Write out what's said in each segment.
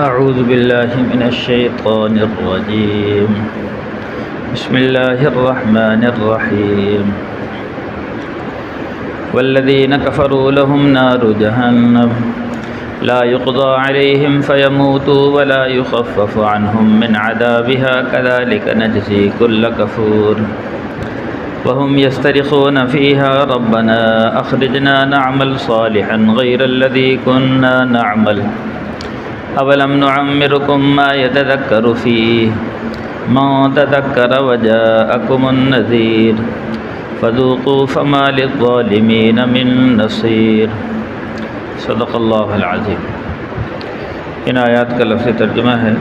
أعوذ بالله من الشيطان الرجيم. بسم الله الرحمن الرحيم. والذين كفروا لهم نار جهنم لا يقضى عليهم فيموتوا ولا يخفف عنهم من عذابها كذلك نجزي كل كفور. وهم يسترخون فيها ربنا أخرجنا نعمل صالحا غير الذي كنا نعمل أولم نعمركم ما يتذكر فيه ما تذكر وجاءكم النذير فذوقوا فما للظالمين من نصير. صدق اللہ العظیم. ان آیات کا لفظ ترجمہ ہے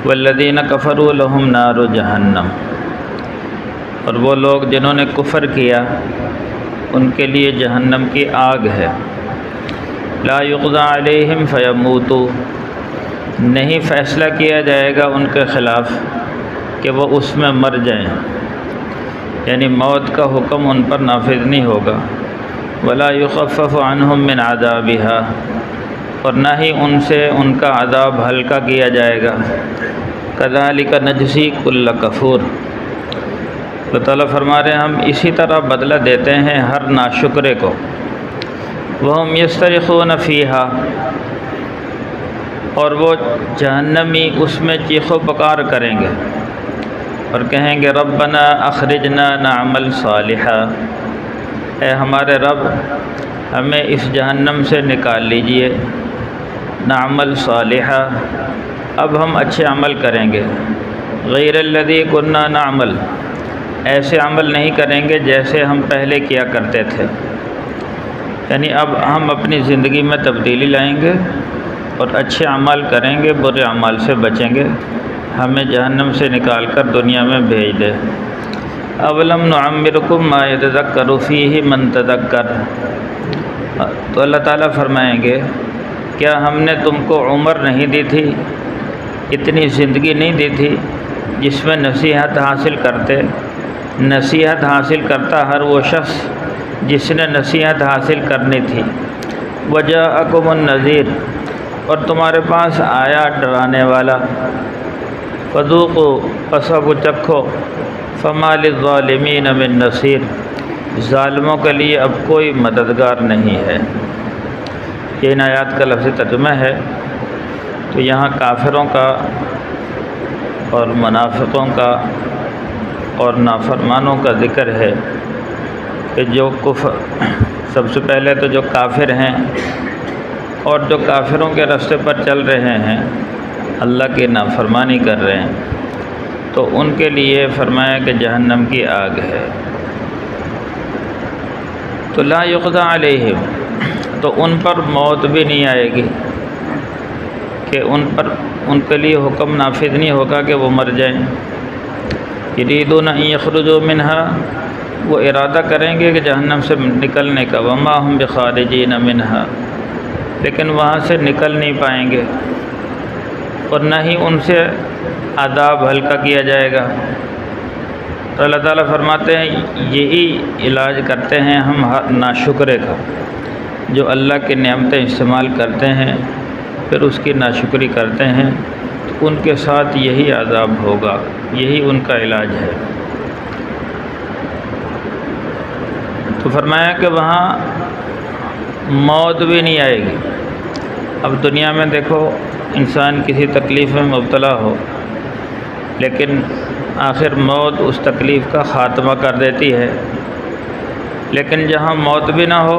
والذین کفروا لهم نار جہنم، اور وہ لوگ جنہوں نے کفر کیا ان کے لیے جہنم کی آگ ہے. لا یقضی علیہم فیموتوا، نہیں فیصلہ کیا جائے گا ان کے خلاف کہ وہ اس میں مر جائیں، یعنی موت کا حکم ان پر نافذ نہیں ہوگا. ولا یخفف عنہم من عذابها، اور نہ ہی ان سے ان کا عذاب ہلکا کیا جائے گا. کذالک نجزی کل کفور، اللہ تعالیٰ فرما رہے ہیں ہم اسی طرح بدلہ دیتے ہیں ہر ناشکرے کو. وہم یسترخون فیہا، اور وہ جہنمی اس میں چیخ و پکار کریں گے اور کہیں گے ربنا اخرجنا نعمل صالحا، اے ہمارے رب ہمیں اس جہنم سے نکال لیجئے. نعمل صالحا، اب ہم اچھے عمل کریں گے. غیر الذی کننا نعمل، ایسے عمل نہیں کریں گے جیسے ہم پہلے کیا کرتے تھے، یعنی اب ہم اپنی زندگی میں تبدیلی لائیں گے اور اچھے اعمال کریں گے، برے اعمال سے بچیں گے. ہمیں جہنم سے نکال کر دنیا میں بھیج دے. اولم نعمرکم ما یتذکر فیہ من تذکر، تو اللہ تعالیٰ فرمائیں گے کیا ہم نے تم کو عمر نہیں دی تھی، اتنی زندگی نہیں دی تھی جس میں نصیحت حاصل کرتے. نصیحت حاصل کرتا ہر وہ شخص جس نے نصیحت حاصل کرنی تھی. وجاءکم النذیر، اور تمہارے پاس آیا ڈرانے والا. فذوقوا، پس اب چکھو. فما للظالمین من نصیر، ظالموں کے لیے اب کوئی مددگار نہیں ہے. یہ ان آیات کا لفظ ترجمہ ہے. تو یہاں کافروں کا اور منافقوں کا اور نافرمانوں کا ذکر ہے کہ جو کفر، سب سے پہلے تو جو کافر ہیں اور جو کافروں کے راستے پر چل رہے ہیں، اللہ کی نافرمانی کر رہے ہیں، تو ان کے لیے فرمایا کہ جہنم کی آگ ہے. تو لا یقضی علیہم، تو ان پر موت بھی نہیں آئے گی، کہ ان کے لیے حکم نافذ نہیں ہوگا کہ وہ مر جائیں. یریدون ان یخرجوا منہا، وہ ارادہ کریں گے کہ جہنم سے نکلنے کا. وما ہم بخارجین منہا، لیکن وہاں سے نکل نہیں پائیں گے اور نہ ہی ان سے عذاب ہلکا کیا جائے گا. تو اللہ تعالیٰ فرماتے ہیں یہی علاج کرتے ہیں ہم ناشکرے کا، جو اللہ کی نعمتیں استعمال کرتے ہیں پھر اس کی ناشکری کرتے ہیں، تو ان کے ساتھ یہی عذاب ہوگا، یہی ان کا علاج ہے. تو فرمایا کہ وہاں موت بھی نہیں آئے گی. اب دنیا میں دیکھو انسان کسی تکلیف میں مبتلا ہو، لیکن آخر موت اس تکلیف کا خاتمہ کر دیتی ہے. لیکن جہاں موت بھی نہ ہو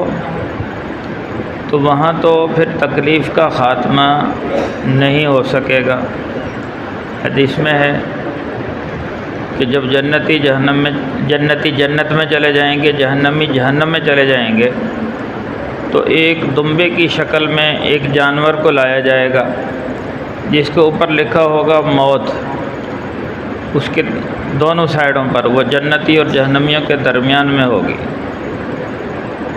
تو وہاں تو پھر تکلیف کا خاتمہ نہیں ہو سکے گا. حدیث میں ہے کہ جب جنتی جنت میں چلے جائیں گے، جہنمی جہنم میں چلے جائیں گے، تو ایک دمبے کی شکل میں ایک جانور کو لایا جائے گا جس کے اوپر لکھا ہوگا موت. اس کے دونوں سائڈوں پر، وہ جنتی اور جہنمیوں کے درمیان میں ہوگی،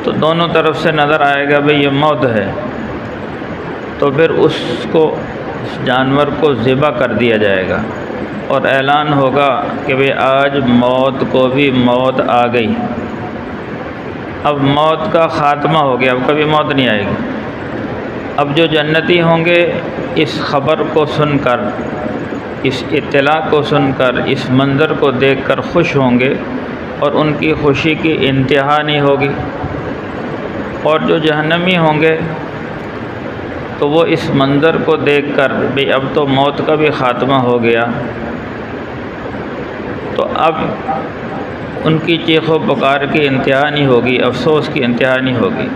تو دونوں طرف سے نظر آئے گا بھئی یہ موت ہے. تو پھر اس جانور کو ذبح کر دیا جائے گا اور اعلان ہوگا کہ بھئی آج موت کو بھی موت آ گئی. اب موت کا خاتمہ ہو گیا، اب کبھی موت نہیں آئے گی. اب جو جنتی ہوں گے اس خبر کو سن کر، اس اطلاع کو سن کر، اس منظر کو دیکھ کر خوش ہوں گے اور ان کی خوشی کی انتہا نہیں ہوگی، اور جو جہنمی ہوں گے تو وہ اس منظر کو دیکھ کر بھئی اب تو موت کا بھی خاتمہ ہو گیا، تو اب ان کی چیخ و پکار کی انتہا نہیں ہوگی، افسوس کی انتہا نہیں ہوگی۔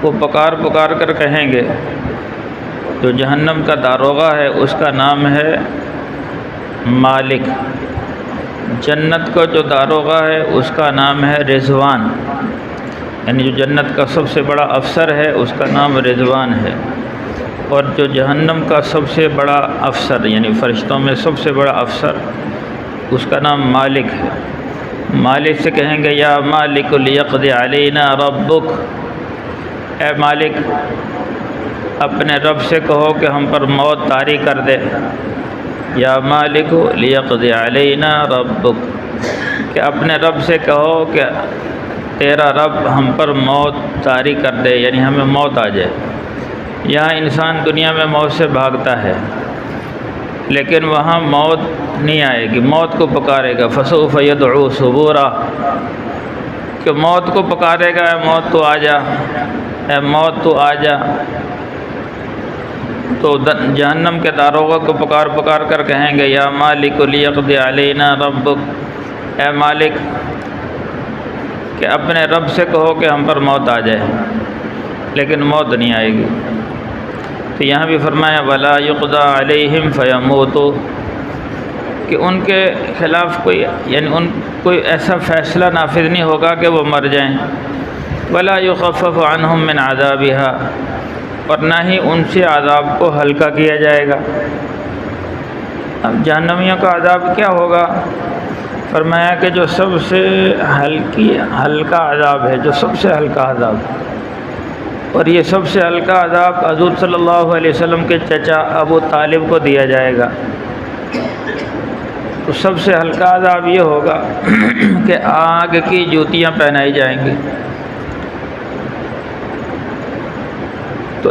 وہ پکار پکار کر کہیں گے، جو جہنم کا داروغہ ہے اس کا نام ہے مالک، جنت کا جو داروغہ ہے اس کا نام ہے رضوان، یعنی جو جنت کا سب سے بڑا افسر ہے اس کا نام رضوان ہے، اور جو جہنم کا سب سے بڑا افسر یعنی فرشتوں میں سب سے بڑا افسر اس کا نام مالک ہے۔ مالک سے کہیں گے یا مالک لیقضی علینا ربک، اے مالک اپنے رب سے کہو کہ ہم پر موت طاری کر دے، یا مالک لیقضی علینا ربک، کہ اپنے رب سے کہو کہ تیرا رب ہم پر موت طاری کر دے، یعنی ہمیں موت آ جائے۔ یہاں انسان دنیا میں موت سے بھاگتا ہے، لیکن وہاں موت نہیں آئے گی، موت کو پکارے گا فسوف یدعو ثبورا، کہ موت کو پکارے گا اے موت تو آ جا، اے موت تو آ جا۔ تو جہنم کے داروغہ کو پکار پکار کر کہیں گے یا مالک لیقضی علینا ربک، اے مالک کہ اپنے رب سے کہو کہ ہم پر موت آ جائے، لیکن موت نہیں آئے گی۔ تو یہاں بھی فرمایا ولا یقضی علیہم فیموتوا، کہ ان کے خلاف کوئی ایسا فیصلہ نافذ نہیں ہوگا کہ وہ مر جائیں، ولا یخفف عنہم من عذابها، اور نہ ہی ان سے عذاب کو ہلکا کیا جائے گا۔ اب جہنمیوں کا عذاب کیا ہوگا؟ فرمایا کہ جو سب سے ہلکا عذاب ہے، جو سب سے ہلکا عذاب، اور یہ سب سے ہلکا عذاب حضور صلی اللہ علیہ وسلم کے چچا ابو طالب کو دیا جائے گا۔ تو سب سے ہلکا عذاب یہ ہوگا کہ آگ کی جوتیاں پہنائی جائیں گی، تو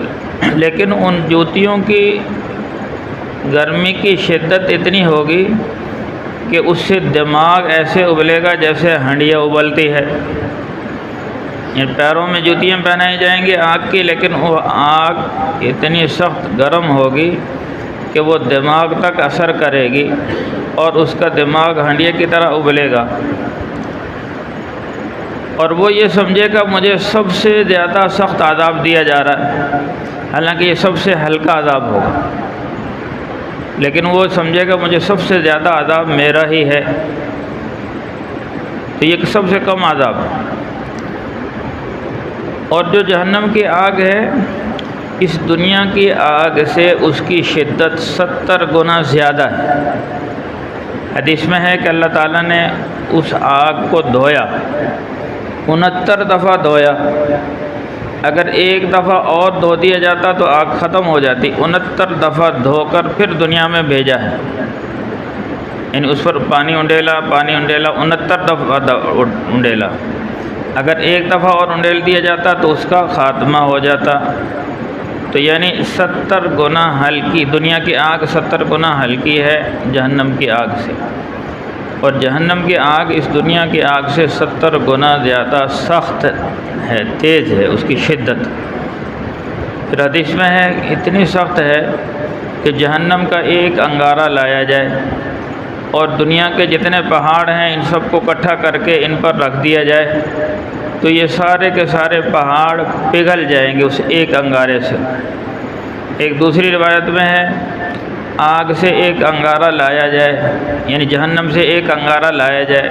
لیکن ان جوتیوں کی گرمی کی شدت اتنی ہوگی کہ اس سے دماغ ایسے ابلے گا جیسے ہنڈیا ابلتی ہے۔ یعنی پیروں میں جوتیاں پہنائی جائیں گی آگ کی، لیکن وہ آگ اتنی سخت گرم ہوگی کہ وہ دماغ تک اثر کرے گی اور اس کا دماغ ہنڈیا کی طرح ابلے گا، اور وہ یہ سمجھے گا مجھے سب سے زیادہ سخت عذاب دیا جا رہا ہے، حالانکہ یہ سب سے ہلکا عذاب ہوگا، لیکن وہ سمجھے گا مجھے سب سے زیادہ عذاب میرا ہی ہے، تو یہ سب سے کم عذاب ہے۔ اور جو جہنم کی آگ ہے اس دنیا کی آگ سے اس کی شدت 70 گنا زیادہ ہے۔ حدیث میں ہے کہ اللہ تعالیٰ نے اس آگ کو دھویا، 69 دفعہ دھویا، اگر ایک دفعہ اور دھو دیا جاتا تو آگ ختم ہو جاتی، 69 دفعہ دھو کر پھر دنیا میں بھیجا ہے، یعنی اس پر پانی انڈیلا 69 دفعہ انڈیلا، اگر ایک دفعہ اور انڈیل دیا جاتا تو اس کا خاتمہ ہو جاتا۔ تو یعنی 70 گنا ہلکی، دنیا کی آگ 70 گنا ہلکی ہے جہنم کی آگ سے، اور جہنم کی آگ اس دنیا کی آگ سے 70 گنا زیادہ سخت ہے، تیز ہے اس کی شدت۔ پھر حدیث میں ہے اتنی سخت ہے کہ جہنم کا ایک انگارہ لایا جائے اور دنیا کے جتنے پہاڑ ہیں ان سب کو اکٹھا کر کے ان پر رکھ دیا جائے تو یہ سارے کے سارے پہاڑ پگھل جائیں گے اس ایک انگارے سے۔ ایک دوسری روایت میں ہے آگ سے ایک انگارہ لایا جائے، یعنی جہنم سے ایک انگارہ لایا جائے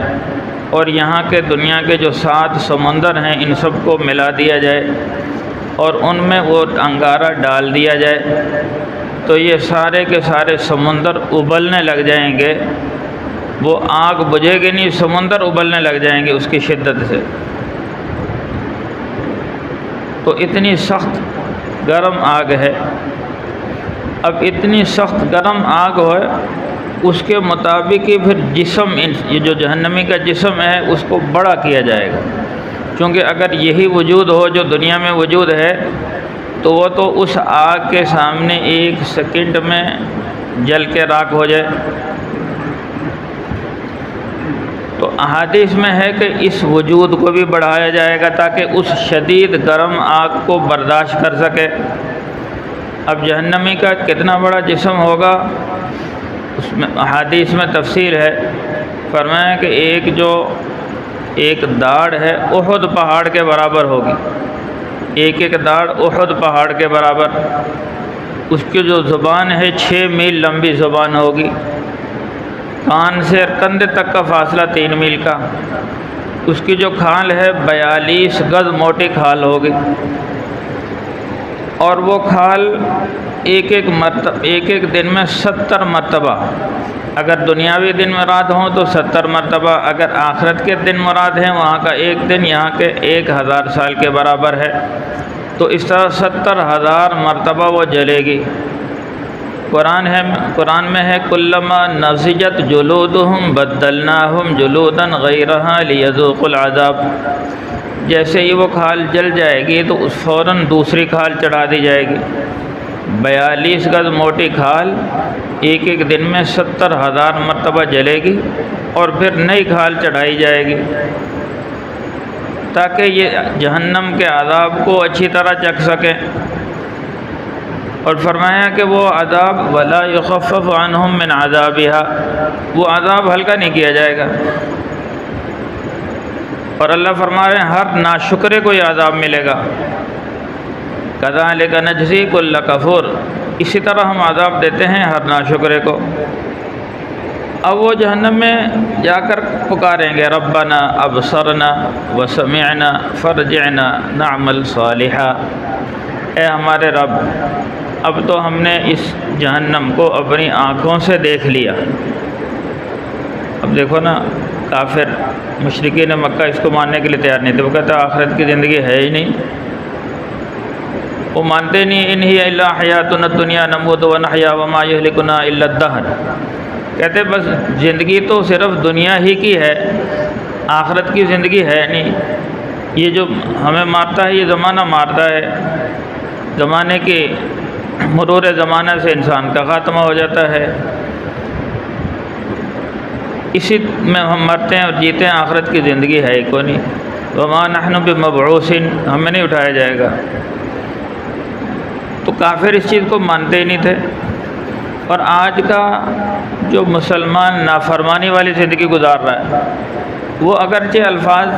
اور یہاں کے دنیا کے جو 7 سمندر ہیں ان سب کو ملا دیا جائے اور ان میں وہ انگارہ ڈال دیا جائے، تو یہ سارے کے سارے سمندر ابلنے لگ جائیں گے، وہ آگ بجھے گی نہیں، سمندر ابلنے لگ جائیں گے اس کی شدت سے۔ تو اتنی سخت گرم آگ ہے۔ اب اتنی سخت گرم آگ ہے اس کے مطابق ہی پھر جسم، یہ جو جہنمی کا جسم ہے اس کو بڑا کیا جائے گا، کیونکہ اگر یہی وجود ہو جو دنیا میں وجود ہے تو وہ تو اس آگ کے سامنے 1 سیکنڈ میں جل کے راکھ ہو جائے۔ تو احادیث میں ہے کہ اس وجود کو بھی بڑھایا جائے گا تاکہ اس شدید گرم آگ کو برداشت کر سکے۔ اب جہنمی کا کتنا بڑا جسم ہوگا اس میں احادیث میں تفصیل ہے۔ فرمایا کہ ایک داڑھ ہے احد پہاڑ کے برابر ہوگی، ایک داڑھ احد پہاڑ کے برابر۔ اس کی جو زبان ہے 6 میل لمبی زبان ہوگی، کان سے کندھے تک کا فاصلہ 3 میل کا۔ اس کی جو کھال ہے 42 گز موٹی کھال ہوگی، اور وہ کھال ایک دن میں 70 مرتبہ، اگر دنیاوی دن مراد ہوں تو 70 مرتبہ، اگر آخرت کے دن مراد ہیں وہاں کا ایک دن یہاں کے 1000 سال کے برابر ہے، تو اس طرح 70,000 مرتبہ وہ جلے گی۔ قرآن میں ہے کلما نضجت جلودہم بدلناہم جلودا غیرہا لیذوقوا العذاب، جیسے ہی وہ کھال جل جائے گی تو فوراً دوسری کھال چڑھا دی جائے گی۔ 42 گز موٹی کھال ایک دن میں 70,000 مرتبہ جلے گی، اور پھر نئی کھال چڑھائی جائے گی تاکہ یہ جہنم کے عذاب کو اچھی طرح چکھ سکیں۔ اور فرمایا کہ وہ عذاب ولا یخفف عنہم من عذابها، وہ عذاب ہلکا نہیں کیا جائے گا۔ اور اللہ فرما رہے ہیں ہر ناشکرے کو یہ عذاب ملے گا۔ کذالک نجزی کل کفور، اسی طرح ہم عذاب دیتے ہیں ہر ناشکرے کو۔ اب وہ جہنم میں جا کر پکاریں گے ربنا ابصرنا وسمعنا فرجعنا نعمل صالحا، اے ہمارے رب اب تو ہم نے اس جہنم کو اپنی آنکھوں سے دیکھ لیا۔ اب دیکھو نا، کافر مشرکین مکہ اس کو ماننے کے لیے تیار نہیں تھے، وہ کہتے آخرت کی زندگی ہے ہی نہیں، وہ مانتے نہیں۔ ان ہی الا حیاتنا الدنیا نموت ونحیا وما یہلکنا الا الدہر، کہتے بس زندگی تو صرف دنیا ہی کی ہے، آخرت کی زندگی ہے نہیں۔ یہ جو ہمیں مارتا ہے یہ زمانہ مارتا ہے، زمانے کے مرور زمانہ سے انسان کا خاتمہ ہو جاتا ہے، اسی میں ہم مرتے ہیں اور جیتے ہیں، آخرت کی زندگی ہے ہی کوئی نہیں۔ وما نحن بمبعوثین، ہمیں نہیں اٹھایا جائے گا۔ تو کافر اس چیز کو مانتے ہی نہیں تھے۔ اور آج کا جو مسلمان نافرمانی والی زندگی گزار رہا ہے، وہ اگرچہ الفاظ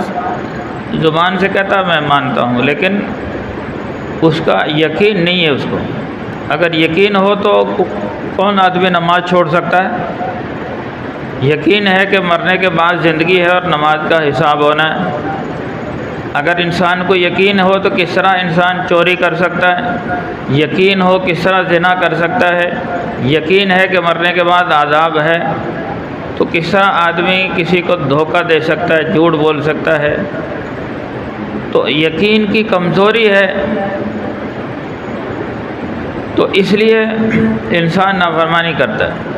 زبان سے کہتا میں مانتا ہوں، لیکن اس کا یقین نہیں ہے۔ اس کو اگر یقین ہو تو کون آدمی نماز چھوڑ سکتا ہے؟ یقین ہے کہ مرنے کے بعد زندگی ہے اور نماز کا حساب ہونا ہے۔ اگر انسان کو یقین ہو تو کس طرح انسان چوری کر سکتا ہے، یقین ہو کس طرح زنا کر سکتا ہے، یقین ہے کہ مرنے کے بعد عذاب ہے، تو کس طرح آدمی کسی کو دھوکہ دے سکتا ہے، جھوٹ بول سکتا ہے۔ تو یقین کی کمزوری ہے، تو اس لیے انسان نافرمانی کرتا ہے۔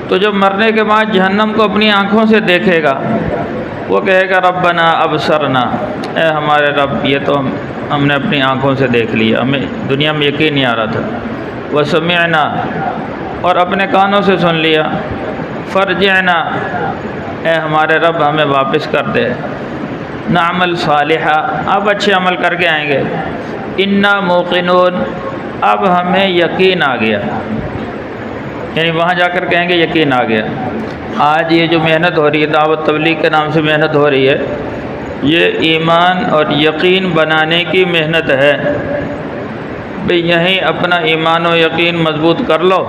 تو جب مرنے کے بعد جہنم کو اپنی آنکھوں سے دیکھے گا، وہ کہے گا ربنا ابصرنا، اے ہمارے رب یہ تو ہم نے اپنی آنکھوں سے دیکھ لیا، ہمیں دنیا میں یقین نہیں آ رہا تھا۔ وسمعنا، اور اپنے کانوں سے سن لیا۔ فرجعنا، اے ہمارے رب ہمیں واپس کر دے۔ نعمل صالحا، اب اچھے عمل کر کے آئیں گے۔ انا موقنون، اب ہمیں یقین آ گیا، یعنی وہاں جا کر کہیں گے یقین آ گیا۔ آج یہ جو محنت ہو رہی ہے، دعوت تبلیغ کے نام سے محنت ہو رہی ہے، یہ ایمان اور یقین بنانے کی محنت ہے۔ بھئی یہیں اپنا ایمان و یقین مضبوط کر لو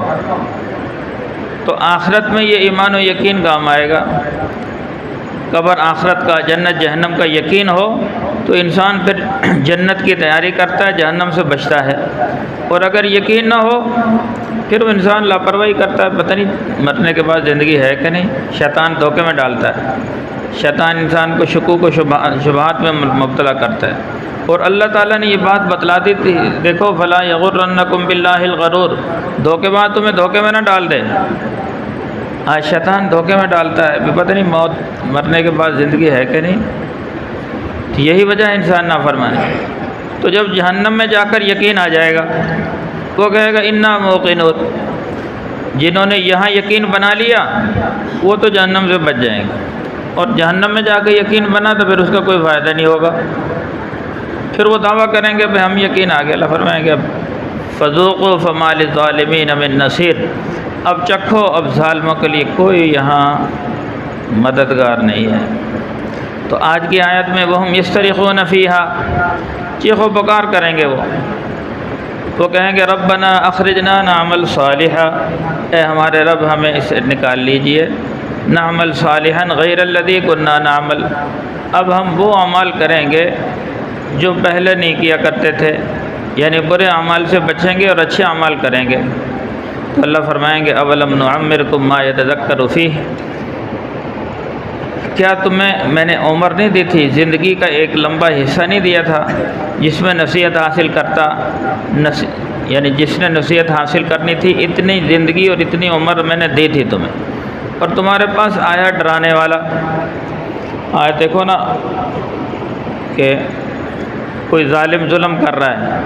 تو آخرت میں یہ ایمان و یقین کام آئے گا۔ قبر آخرت کا، جنت جہنم کا یقین ہو تو انسان پھر جنت کی تیاری کرتا ہے، جہنم سے بچتا ہے۔ اور اگر یقین نہ ہو پھر وہ انسان لاپرواہی کرتا ہے، پتہ نہیں مرنے کے بعد زندگی ہے کہ نہیں۔ شیطان دھوکے میں ڈالتا ہے، شیطان انسان کو شکوک و شبہات میں مبتلا کرتا ہے۔ اور اللہ تعالیٰ نے یہ بات بتلا دی تھی، دیکھو فلا یغرنکم باللہ الغرور، دھوکے بعد تمہیں دھوکے میں نہ ڈال دے۔ آج شیطان دھوکے میں ڈالتا ہے، پتہ نہیں موت مرنے کے بعد زندگی ہے کہ نہیں۔ یہی وجہ ہے انسان نافرمان ہے۔ تو جب جہنم میں جا کر یقین آ جائے گا وہ کہے گا انا موقنون، جنہوں نے یہاں یقین بنا لیا وہ تو جہنم سے بچ جائیں گے، اور جہنم میں جا کے یقین بنا تو پھر اس کا کوئی فائدہ نہیں ہوگا، پھر وہ دعویٰ کریں گے کہ ہم یقین آ گیا۔ اللہ فرمائیں گے فذوقوا فما للظالمین من نصیر، اب چکھو، اب ظالموں کے لیے کوئی یہاں مددگار نہیں ہے۔ تو آج کی آیت میں وہم یسترخون فیہا، چیخ و پکار کریں گے، وہ کہیں گے ربنا اخرجنا نعمل صالحا، اے ہمارے رب ہمیں اسے نکال لیجئے، نعمل صالحا غیر الذی کنا نعمل، اب ہم وہ اعمال کریں گے جو پہلے نہیں کیا کرتے تھے، یعنی برے اعمال سے بچیں گے اور اچھے اعمال کریں گے۔ تو اللہ فرمائیں گے اولم نعمرکم ما یتذکر فیہ، کیا تمہیں میں نے عمر نہیں دی تھی، زندگی کا ایک لمبا حصہ نہیں دیا تھا جس میں نصیحت حاصل کرتا، یعنی جس نے نصیحت حاصل کرنی تھی اتنی زندگی اور اتنی عمر میں نے دی تھی تمہیں، اور تمہارے پاس آیا ڈرانے والا، آیا دیکھو نا کہ کوئی ظالم ظلم کر رہا ہے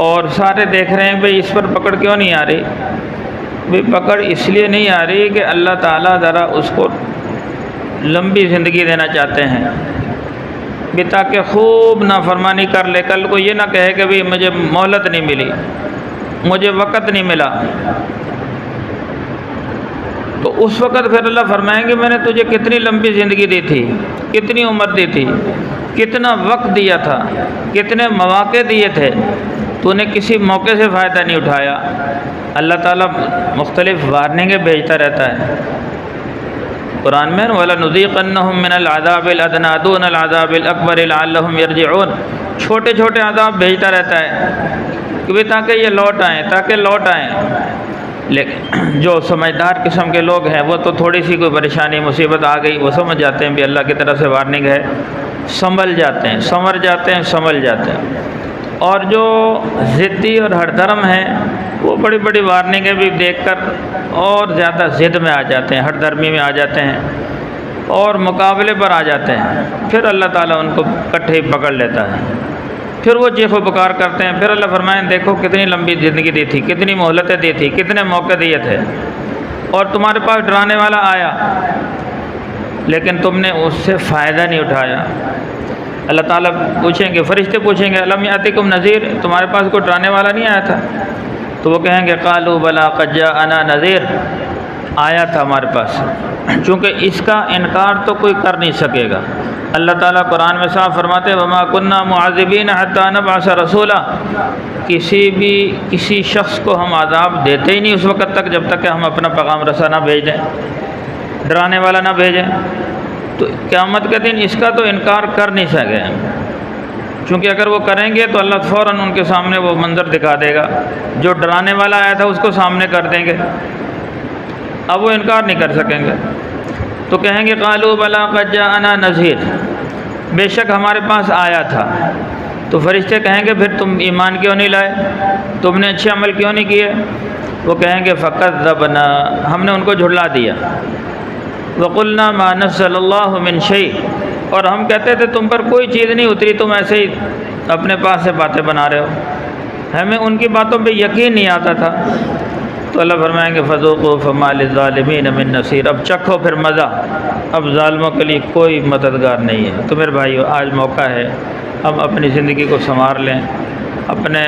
اور سارے دیکھ رہے ہیں بھئی اس پر پکڑ کیوں نہیں آ رہی، بھئی پکڑ اس لیے نہیں آ رہی کہ اللہ تعالیٰ ذرا اس کو لمبی زندگی دینا چاہتے ہیں بھی تاکہ خوب نافرمانی کر لے، کل کو یہ نہ کہے کہ بھئی مجھے مہلت نہیں ملی، مجھے وقت نہیں ملا، تو اس وقت پھر اللہ فرمائیں گے میں نے تجھے کتنی لمبی زندگی دی تھی، کتنی عمر دی تھی، کتنا وقت دیا تھا، کتنے مواقع دیے تھے، تو نے کسی موقع سے فائدہ نہیں اٹھایا۔ اللہ تعالیٰ مختلف وارننگیں بھیجتا رہتا ہے قرآن میں، وَلَنُذِيقَنَّهُم مِّنَ الْعَذَابِ الْأَدْنَىٰ دُونَ الْعَذَابِ الْأَكْبَرِ لَعَلَّهُمْ يَرْجِعُونَ، چھوٹے چھوٹے عذاب بھیجتا رہتا ہے کہ تاکہ یہ لوٹ آئیں، تاکہ لوٹ آئیں، لیکن جو سمجھدار قسم کے لوگ ہیں وہ تو تھوڑی سی کوئی پریشانی مصیبت آ گئی وہ سمجھ جاتے ہیں بھی اللہ کی طرف سے وارننگ ہے، سنبھل جاتے ہیں، سنور جاتے ہیں، سنبھل جاتے ہیں، اور جو ضدی اور ہر دھرم ہیں وہ بڑی بڑی وارننگیں بھی دیکھ کر اور زیادہ ضد میں آ جاتے ہیں، ہر دھرمی میں آ جاتے ہیں اور مقابلے پر آ جاتے ہیں، پھر اللہ تعالیٰ ان کو کٹھے ہی پکڑ لیتا ہے، پھر وہ چیخ و پکار کرتے ہیں، پھر اللہ فرمائیں دیکھو کتنی لمبی زندگی دی تھی، کتنی مہلتیں دی تھی، کتنے موقع دیے تھے، اور تمہارے پاس ڈرانے والا آیا لیکن تم نے اس سے فائدہ نہیں اٹھایا۔ اللہ تعالیٰ پوچھیں گے، فرشتے پوچھیں گے الم یاتکم نذیر، تمہارے پاس کوئی ڈرانے والا نہیں آیا تھا؟ تو وہ کہیں گے قالوا بلا قد جاءنا نذیر، آیا تھا ہمارے پاس، چونکہ اس کا انکار تو کوئی کر نہیں سکے گا۔ اللہ تعالیٰ قرآن میں صاف فرماتے ہیں وما كنا معذبین حتی نبعث رسولا، کسی شخص کو ہم عذاب دیتے ہی نہیں اس وقت تک جب تک کہ ہم اپنا پیغام رسا نہ بھیج دیں، ڈرانے والا نہ بھیجیں، تو قیامت کے دن اس کا تو انکار کر نہیں سکے، چونکہ اگر وہ کریں گے تو اللہ فوراً ان کے سامنے وہ منظر دکھا دے گا، جو ڈرانے والا آیا تھا اس کو سامنے کر دیں گے، اب وہ انکار نہیں کر سکیں گے، تو کہیں گے قالوا بلا قد جاءنا نذیر، بے شک ہمارے پاس آیا تھا۔ تو فرشتے کہیں گے پھر تم ایمان کیوں نہیں لائے، تم نے اچھے عمل کیوں نہیں کیے؟ وہ کہیں گے فکذبنا، ہم نے ان کو جھٹلا دیا، وقلنا ما نزل اللہ من شیء، اور ہم کہتے تھے تم پر کوئی چیز نہیں اتری، تم ایسے ہی اپنے پاس سے باتیں بنا رہے ہو، ہمیں ان کی باتوں پہ یقین نہیں آتا تھا۔ تو اللہ فرمائیں گے فذوقوا فما للظالمین من نصیر، اب چکھو پھر مزہ، اب ظالموں کے لیے کوئی مددگار نہیں ہے۔ تو میرے بھائیو آج موقع ہے ہم اپنی زندگی کو سنوار لیں، اپنے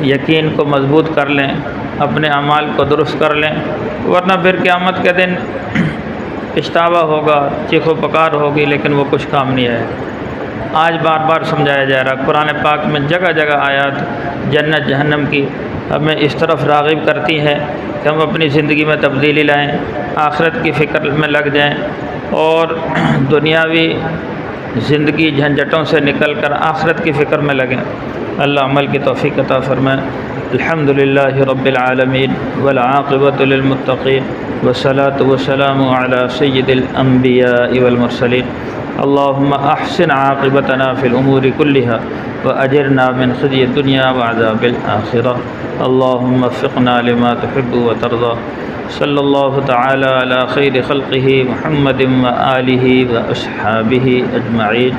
یقین کو مضبوط کر لیں، اپنے اعمال کو درست کر لیں، ورنہ پھر قیامت کے دن پچھتاوا ہوگا، چیخ و پکار ہوگی، لیکن وہ کچھ کام نہیں ہے۔ آج بار بار سمجھایا جا رہا، قرآن پاک میں جگہ جگہ آیات جنت جہنم کی ہمیں اس طرف راغب کرتی ہے کہ ہم اپنی زندگی میں تبدیلی لائیں، آخرت کی فکر میں لگ جائیں، اور دنیاوی زندگی جھنجھٹوں سے نکل کر آخرت کی فکر میں لگیں۔ اللہ عمل کی توفیق عطا فرمائے۔ الحمدللہ رب العالمین والعاقبۃ للمتقین والصلاة والسلام علی سید الانبیاء والمرسلین۔ اللہم احسن عاقبتنا فی الامور کلہا واجرنا من خزی الدنیا وعذاب الآخرہ۔ اللہم وفقنا لما تحب وترضى۔ صلی اللہ تعالی علی خیر خلقہ محمد وآلہ واصحابہ اجمعین۔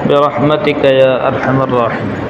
برحمتک یا ارحم الراحمین۔